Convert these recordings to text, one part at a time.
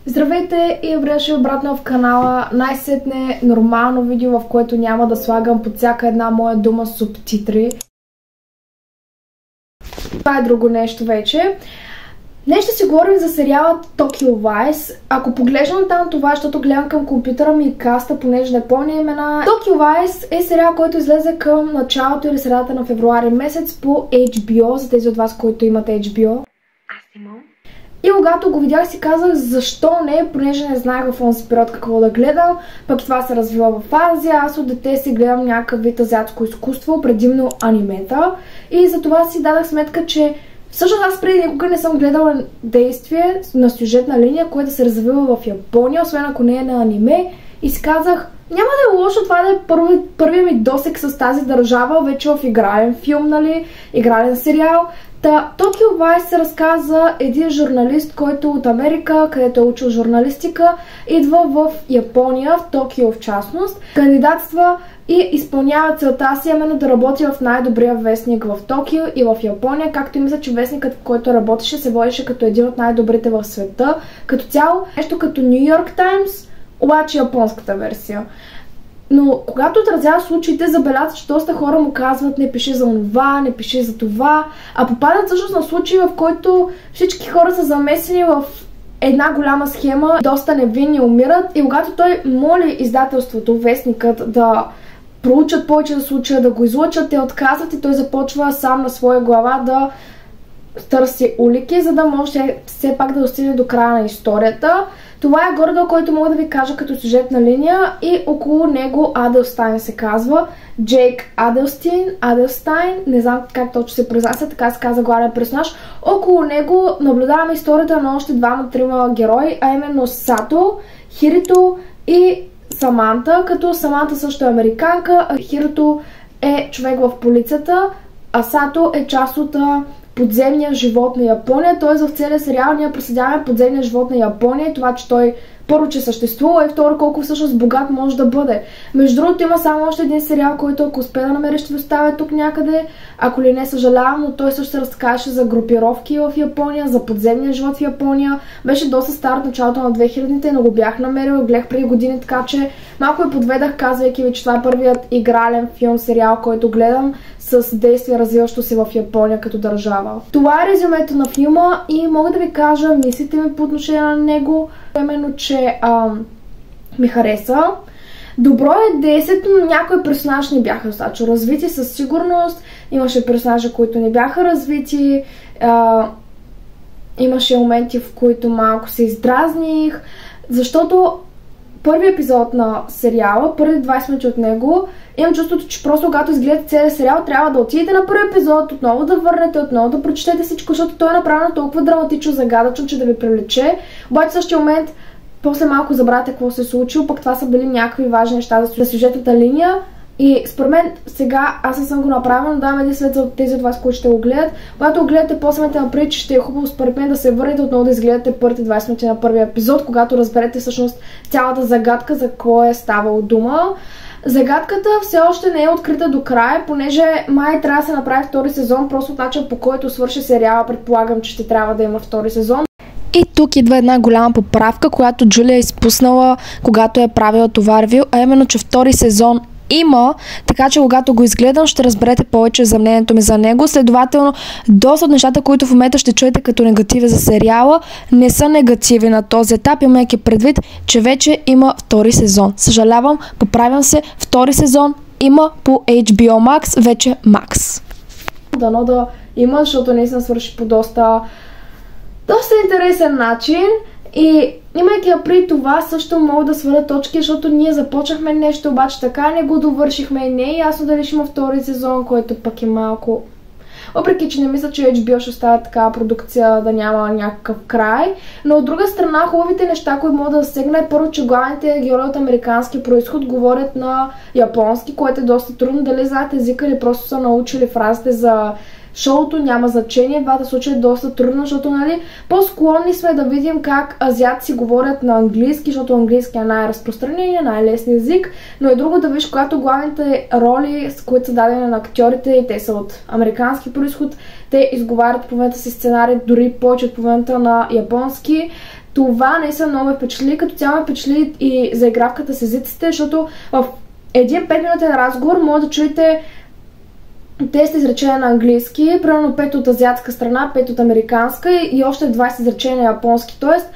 Здравейте и добре дошли обратно в канала. Най-сетне нормално видео, в което няма да слагам под всяка една моя дума субтитри. Това е друго нещо вече. Днес ще си говорим за сериала Tokyo Vice. Ако поглеждам там това, защото гледам към компютъра ми и каста, понеже не помня имена. Tokyo Vice е сериал, който излезе към началото или средата на февруари месец по HBO, за тези от вас, които имат HBO. Аз имам. И когато го видях си казах защо не, понеже не знаех в онзи период какво да гледам, пък това се развива в Азия, аз от дете си гледам някакъв вид азиатско изкуство, предимно анимета, и затова си дадах сметка, че всъщност аз преди никога не съм гледала действие на сюжетна линия, което се развива в Япония, освен ако не е на аниме, и си казах, няма да е лошо това да е първият ми досек с тази държава, вече в игрален филм, нали, игрален сериал. Tokyo Vice се разказа един журналист, който от Америка, където е учил журналистика, идва в Япония, в Токио в частност, кандидатства и изпълнява целта си, именно да работи в най-добрия вестник в Токио и в Япония, както и мисля, че вестникът, в който работеше, се водеше като един от най-добрите в света. Като цяло, нещо като New York Times, обаче японската версия. Но когато отразява случаите, забелязва, че доста хора му казват не пиши за това, не пиши за това, а попадат всъщност на случаи, в който всички хора са замесени в една голяма схема, доста невинни умират, и когато той моли издателството, вестникът, да проучат повече за случая, да го излъчат, те отказват и той започва сам на своя глава да търси улики, за да може все пак да достигне до края на историята. Това е горе-долу, който мога да ви кажа като сюжетна линия, и около него Аделстайн се казва. Джейк Аделстайн, не знам как точно се произнася, така се казва главен персонаж. Около него наблюдаваме историята на още двама-трима герои, а именно Сато, Хирито и Саманта, като Саманта също е американка, а Хирито е човек в полицията, а Сато е част от подземния живот на Япония, т.е. в целия сериал ние проследяваме подземния живот на Япония и това, че той първо, че съществува, и второ, колко всъщност богат може да бъде. Между другото, има само още един сериал, който ако успея да намеря, ще ви оставя тук някъде, ако ли не, съжалявам, но той също се разкаже за групировки в Япония, за подземния живот в Япония. Беше доста стар от началото на 2000-те, но го бях намерила, гледах преди години, така че малко я подведах, казвайки ви, че това е първият игрален филм, сериал, който гледам с действие, развиващо се в Япония като държава. Това е резюмето на филма и мога да ви кажа мислите ми по отношение на него, именно, че ми хареса. Добро е 10, но някои персонажи не бяха достатъчно развити, със сигурност. Имаше персонажи, които не бяха развити. Имаше моменти, в които малко се издразних, защото първи епизод на сериала, първи 20 минути от него, имам чувството, че просто когато изгледате целия сериал, трябва да отидете на първи епизод, отново да върнете, отново да прочетете всичко, защото той е направено толкова драматично, загадъчно, че да ви привлече. Обаче в същия момент, после малко забравяте какво се е случило, пък това са били някакви важни неща за сюжетната линия. И според мен сега аз не съм го направила, но давам един след за тези от вас, които ще го гледат. Когато го гледате, после ме напред, че ще е хубаво според мен да се върнете отново да изгледате първите 20 минути на първия епизод, когато разберете всъщност цялата загадка за какво е ставало дума. Загадката все още не е открита до края, понеже май трябва да се направи втори сезон, просто от начин по който свърши сериала, предполагам, че ще трябва да има втори сезон. И тук идва една голяма поправка, която Джулия е изпуснала, когато е правила това ревю, а именно, че втори сезон има, така че когато го изгледам, ще разберете повече за мнението ми за него. Следователно, доста от нещата, които в момента ще чуете като негативи за сериала, не са негативи на този етап, имайки предвид, че вече има втори сезон. Съжалявам, поправям се, втори сезон има по HBO Max, вече Max. Дано да има, защото наистина свърши по доста интересен начин. И имайки при това също мога да сваля точки, защото ние започнахме нещо, обаче така не го довършихме и не е ясно дали ще има втори сезон, който пък е малко... Въпреки, че не мисля, че HBO ще оставя такава продукция да няма някакъв край, но от друга страна хубавите неща, които мога да засегна е първо, че главните герои от американски произход говорят на японски, което е доста трудно, дали знаят езика или просто са научили фразите за шоуто, няма значение. В двата случая е доста трудно, защото нали, по-склонни сме да видим как азиатци говорят на английски, защото английски е най-разпространение, най-лесният език, но е друго да виж, когато главните роли, с които са дадени на актьорите, и те са от американски произход, те изговарят половината си сценарий, дори повече от половината на японски. Това не са много ме впечатли, като цяло ме впечатли и заигравката с езиците, защото в един 5-минутен разговор може да чуете 10 изречения на английски, примерно 5 от азиатска страна, 5 от американска и още 20 изречения на японски. Тоест,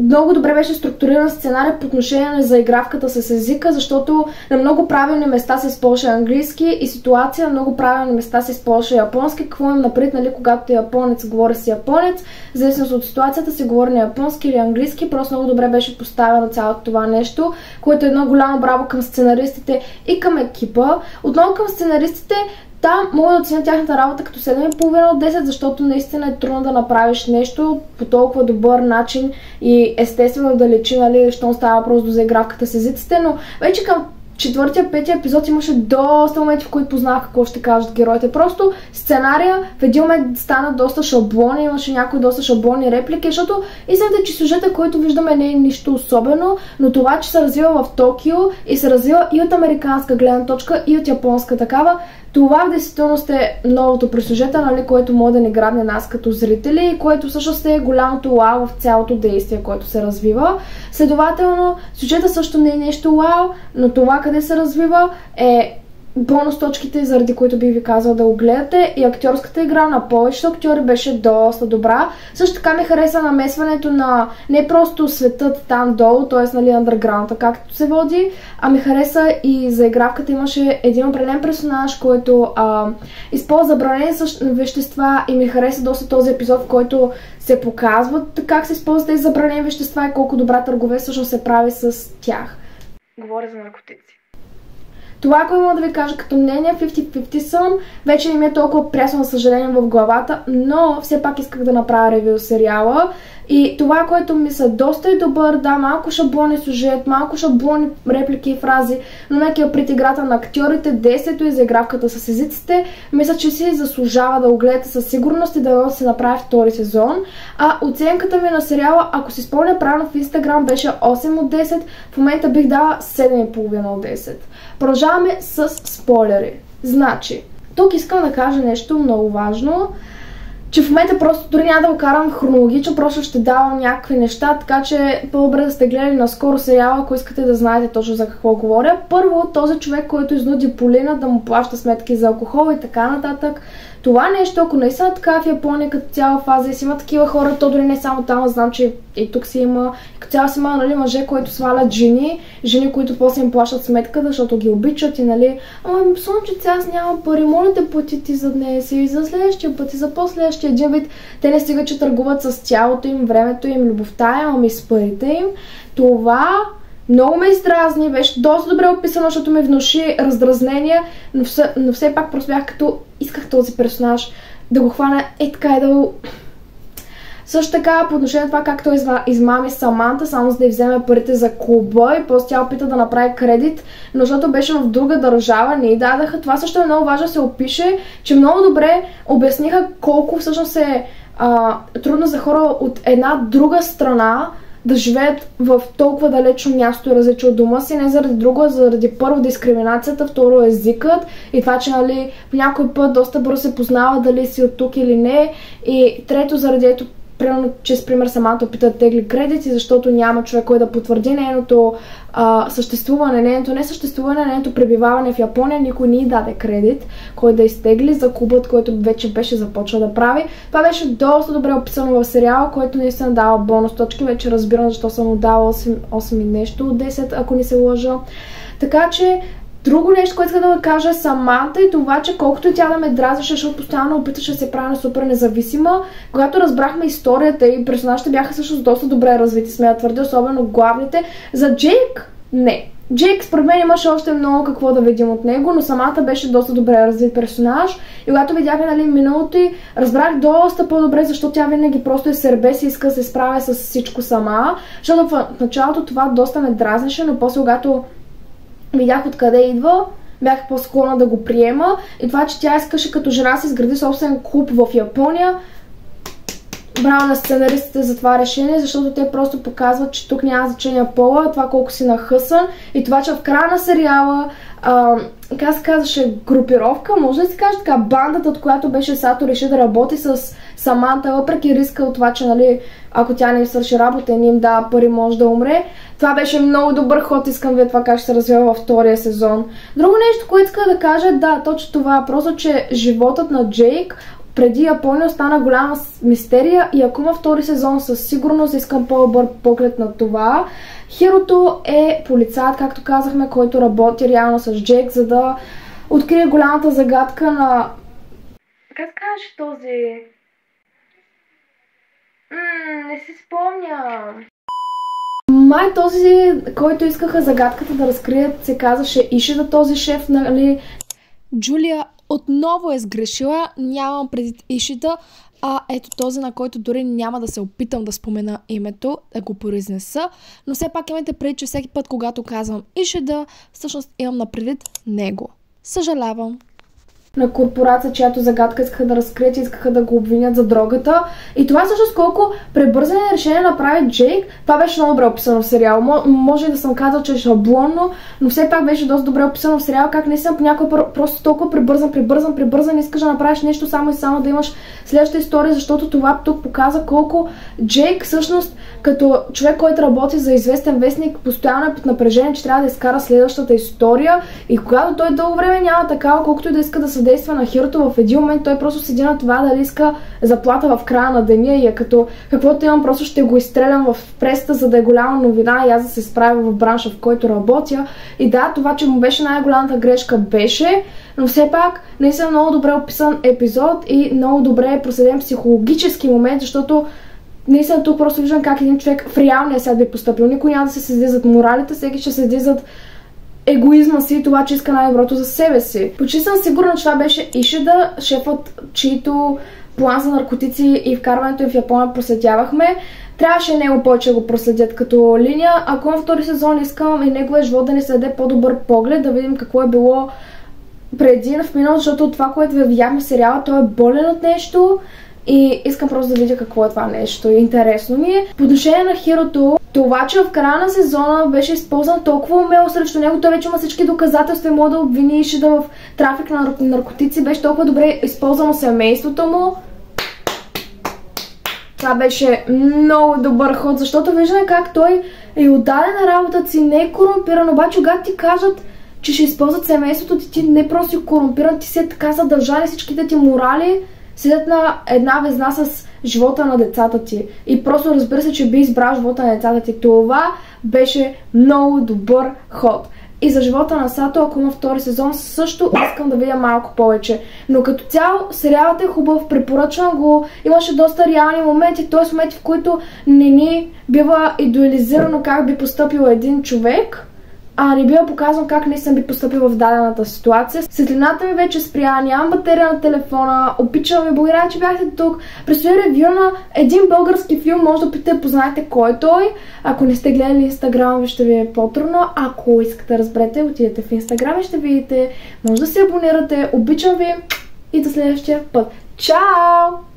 много добре беше структуриран сценарий по отношение на заигравката с езика, защото на много правилни места се използва английски и ситуация на много правилни места се използва японски. Какво им напред, нали, когато е японец, говори си японец, в зависимост от ситуацията се говори на японски или английски, просто много добре беше поставено цялото това нещо, което е едно голямо браво към сценаристите и към екипа. Отново към сценаристите, там мога да оценя тяхната работа като 7,5 от 10, защото наистина е трудно да направиш нещо по толкова добър начин и естествено да лечи, нали, щом става въпрос до заигравката с езиците, но вече към 4-5 епизод имаше доста моменти, в които познах какво ще кажат героите. Просто сценария в един момент стана доста шаблони, имаше някои доста шаблони реплики, защото истината е, че сюжета, който виждаме, не е нищо особено, но това, че се развива в Токио и се развива и от американска гледна точка, и от японска такава, това в действителност е новото при сюжета, нали, което може да ни грабне нас като зрители и което всъщност е голямото вау в цялото действие, което се развива. Следователно, сюжета също не е нещо вау, но това къде се развива е бонус точките, заради които бих ви казала да го гледате, и актьорската игра на повечето актьори беше доста добра. Също така ми хареса намесването на не просто светът там долу, т.е. нали underground, както се води, а ми хареса и заигравката. Имаше един определен персонаж, който използва забранени вещества и ми хареса доста този епизод, в който се показват как се използват тези забранени вещества и колко добра търговия всъщност се прави с тях. Говоря за наркотици. Това, което мога да ви кажа като мнение, 50-50 съм, вече не ми е толкова прясно, на съжаление, в главата, но все пак исках да направя ревю сериала. И това, което мисля, доста е добър, да, малко шаблони сюжет, малко шаблони реплики и фрази, но нека пред играта на актьорите, действието и заигравката с езиците, мисля, че си заслужава да го гледате със сигурност и да се направи втори сезон. А оценката ми на сериала, ако си спомня правилно, в Instagram беше 8 от 10, в момента бих дала 7,5 от 10. Продължаваме с спойлери. Значи, тук искам да кажа нещо много важно, че в момента просто дори няма да го карам хронологично, просто ще давам някакви неща, така че по-добре да сте гледали наскоро сериала, ако искате да знаете точно за какво говоря. Първо, този човек, който изнуди Полина да му плаща сметки за алкохол и така нататък. Това нещо, ако наистина така в Япония като цяла фаза и си има такива хора, то дори не само там, знам, че и тук си има, като цяло си има, нали, мъже, които свалят жени, които после им плащат сметката, защото ги обичат и, нали, ама слънчице, аз нямам пари, моля те плати ти за днес и за следващия път и за последващия един вид. Те не стигат, че търгуват с цялото им, времето им, любовта им, ами с парите им. Това много ме издразни, беше доста добре описано, защото ми внуши раздразнение, но все пак просто бях като исках този персонаж да го хвана така и да го... Също така, по отношение на това как той измами Саманта, само за да й вземе парите за клуба и после тя опита да направи кредит, но защото беше в друга държава, не й дадаха. Това също е много важно да се опише, че много добре обясниха колко всъщност е трудно за хора от една друга страна да живеят в толкова далечно място и различно от дома си, не заради друго, а заради първо дискриминацията, второ езикът и това, че, нали, по някой път доста бързо се познава дали си от тук или не, и трето заради ето, примерно, че с пример Саманта опита да тегли кредити, защото няма човек, кой да потвърди нейното съществуване, нейното несъществуване, нейното пребиваване в Япония, никой не й даде кредит, кой да изтегли за клубът, който вече беше започнал да прави. Това беше доста добре описано в сериала, който наистина дава бонус точки, вече разбирам защо съм му дала 8 и нещо от 10, ако не се лъжа. Така че друго нещо, което искам да кажа е Саманта и това, че колкото и тя да ме дразнеше, защото постоянно опиташе да се прави супер независима, когато разбрахме историята и персонажите бяха всъщност доста добре развити, смея твърдя, особено главните. За Джейк не. Джейк според мен имаше още много какво да видим от него, но Саманта беше доста добре развит персонаж и когато видяхме, нали, миналото й, разбрах доста по-добре, защото тя винаги просто е сърбес и иска да се справя с всичко сама, защото в началото това доста ме дразнеше, но после когато видях откъде идва, бях по-склонна да го приема. И това, че тя искаше като жена си изгради собствен клуб в Япония, браво на сценаристите за това решение, защото те просто показват, че тук няма значение пола, това колко си нахъсан и това, че в края на сериала, как се казваше, групировка, може да се каже така, бандата, от която беше Сато, реши да работи с Саманта, въпреки риска от това, че нали, ако тя не им свърши работа и не им дава пари, може да умре. Това беше много добър ход, искам да това как ще се развива във втория сезон. Друго нещо, което иска да кажа, да, точно това, просто, че животът на Джейк преди Япония остана голяма мистерия и ако има втори сезон, със сигурност искам по-добър поглед на това. Хирото е полицаят, както казахме, който работи реално с Джейк, за да открие голямата загадка на... Как кажеш този? Не си спомням. Май този, който искаха загадката да разкрият, се казваше Ишида, този шеф, нали? Джулия отново е сгрешила, нямам предвид Ишида, а ето този, на който дори няма да се опитам да спомена името, да го произнеса, но все пак имайте предвид, че всеки път, когато казвам Ишида, всъщност имам на предвид него. Съжалявам. На корпорация, чиято загадка искаха да разкрият и искаха да го обвинят за дрогата. И това всъщност колко пребързане решение направи Джейк, това беше много добре описано в сериала. Може и да съм казал, че е шаблонно, но все пак беше доста добре описано в сериала, как наистина понякога просто толкова прибързан, искаш да направиш нещо само и само да имаш следваща история, защото това тук показа колко Джейк всъщност като човек, който работи за известен вестник, постоянно е под напрежение, че трябва да изкара следващата история и когато той дълго време няма такава, колкото и да иска да съдейства на Хирото, в един момент той просто седи на това дали иска заплата в края на деня и е като каквото имам, просто ще го изстрелям в пресата, за да е голяма новина и аз да се справя в бранша, в който работя. И да, това, че му беше най-голямата грешка беше, но все пак наистина много добре описан епизод и много добре проследен психологически момент, защото наистина тук просто виждам как един човек в реалния свят би постъпил. Никой няма да се седи зад моралите, всеки ще седи зад егоизма си и това, че иска най-доброто за себе си. Почти съм сигурна, че това беше Ишида, шефът, чието план за наркотици и вкарването им в Япония проследявахме. Трябваше него повече да го проследят като линия. Ако на втори сезон искам и неговия живот да ни се даде по-добър поглед, да видим какво е било преди в миналото, защото това, което видяхме в сериала, той е болен от нещо и искам просто да видя какво е това нещо. Интересно ми е. По отношение на Хирото, това, че в края на сезона беше използван толкова умело срещу него, той вече има всички доказателства и може да обвини Ишида в трафик на наркотици, беше толкова добре използвано семейството му. Това беше много добър ход, защото виждаме как той е отдаден на работата си, не е корумпиран, обаче когато ти кажат, че ще използват семейството ти не просто си корумпиран, ти си е така задължани, всичките ти морали седят на една везна с живота на децата ти. И просто разбира се, че би избрал живота на децата ти. Това беше много добър ход. И за живота на Сато, ако има втори сезон, също искам да видя малко повече. Но като цяло, сериалът е хубав, препоръчвам го. Имаше доста реални моменти, т.е. моменти, в които не ни бива идеализирано как би постъпил един човек, а не бива показвам как наистина би постъпил в дадената ситуация. Светлината ми вече спря, нямам батерия на телефона, обичам ви, благодаря, че бяхте тук. Предстои ревю на един български филм, може да опитате да познаете кой е той. Ако не сте гледали Инстаграм ви, ще ви е по-трудно. Ако искате да разберете, отидете в Инстаграм и ще видите. Може да се абонирате. Обичам ви и до следващия път. Чао!